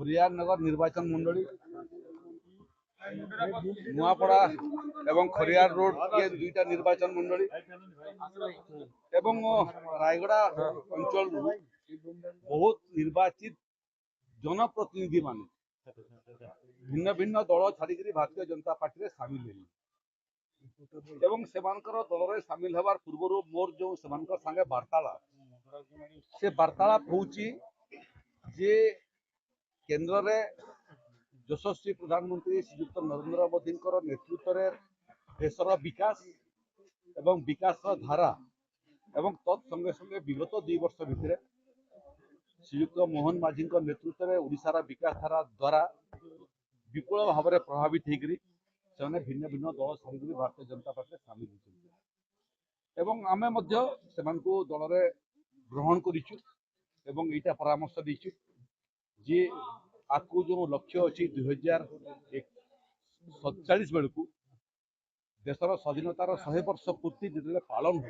खरियारनगर निर्वाचन मंडली नुआपड़ा एवं खरियार रोड ये दुईटा निर्वाचन मंडली एवं रायगड़ा अंचल बहुत निर्वाचित जनप्रतिनिधि माने भिन्न भिन्न दल छाड़ी भारतीय जनता पार्टी सामिल हेली एवं सेमानकर दल में सामिल हबार पूर्व मोर जो सेमानकर संगे वार्तालाप से वार्तालाप होउची जे केंद्र रे यशस्वी प्रधानमंत्री श्रीयुक्त नरेंद्र मोदी नेतृत्व में देशर विकास एवं विकास धारा एवं तत्संगे संगे विगत 2 वर्ष भितर श्रीयुक्त मोहन माझी नेतृत्व में ओडिशार विकास धारा द्वारा विपुल भाव में प्रभावित होकर भिन्न भिन्न दल छाड़ी भारतीय जनता पार्टी सामिल होती आम दल में ग्रहण करूँ यहाँ परामर्श देचु जे आपको जो लक्ष्य अच्छी 2047 बेलू देशर स्वाधीनतार 100 वर्ष पूर्ति जो पालन हो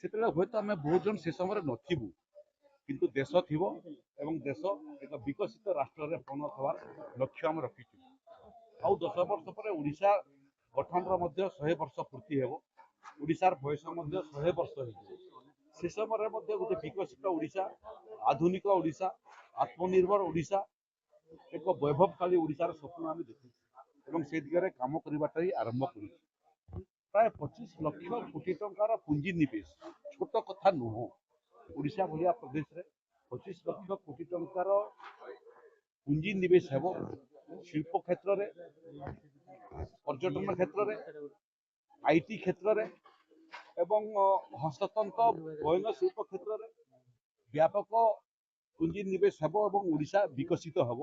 हे तो आम बहुत जन से समय नथबू किंतु देश थी एवं देश एक विकसित राष्ट्र में परिणत होवार लक्ष्य आम रखीचु आ 10 वर्ष पर ओडिशा गठन 100 वर्ष पूर्ति हेब ओडिशार बयस 100 वर्ष से समय गोटे विकसित ओडिशा आधुनिक ओडिशा आत्मनिर्भर ओडिशा एक वैभवशाली ओडिशार स्वप्न आम देखु से दिगरे काम करने आरंभ कर प्राय 25 लाख कोटी टंकार पुंजी निवेश छोट कथा नुह ओडिशा भलिया प्रदेश रे 25 लाख कोटी टंकार पुंजी निवेश हेब शिल्प क्षेत्र रे पर्यटन क्षेत्र रे आईटी क्षेत्र रे एवं हस्ततंत्र बयन शिल्प क्षेत्र रे व्यापक पुंजी निवेश हेब और ओडिशा विकसित हेब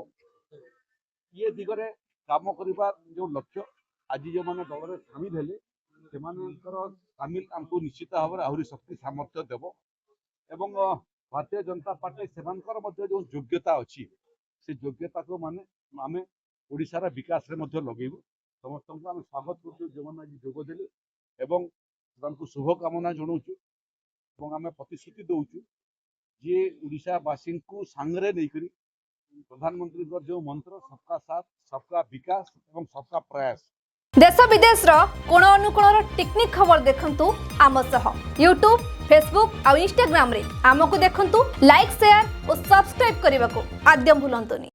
ये दिगरे काम करने जो लक्ष्य आज जो मैंने दल में सामिल हेले से सामिल आमको निश्चित भाव में आहरी शक्ति सामर्थ्य देव एवं भारतीय जनता पार्टी से जो योग्यता अच्छी से योग्यता को माने आम ओडिशार विकास रे लगेबू समस्त को आम स्वागत करूँ जो मैंने आज जोगदेले एवं शुभकामना जनाऊँ आम प्रतिश्रुति दौचु जे ओडिशावासी को सांगरे नहीं प्रधानमंत्री जो मंत्र सबका साथ सबका विकास एवं सबका प्रयास देश विदेश कोण अनुकोण टेक्निक खबर देखंतु आम सह यूट्यूब फेसबुक और इंस्टाग्राम रे आमको देखंतु लाइक शेयर और सब्सक्राइब करने को आद्यम भूलंतुनी।